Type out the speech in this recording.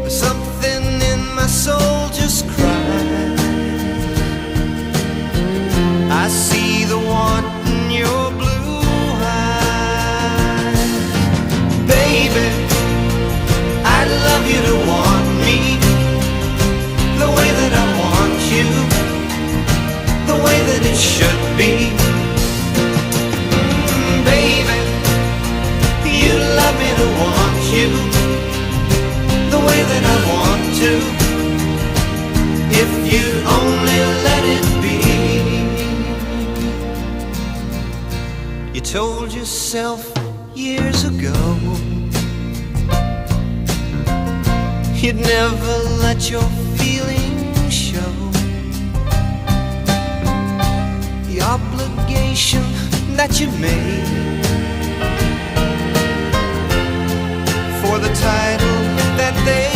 Something in my soul just cried. I see the want in your blue eyes. Baby, I'd love you to want me the way that I want you, the way that it should be. Baby, you love me to want you the way that I want to, if you only let it be. You told yourself years ago you'd never let your feelings show. The obligation that you made for the title that they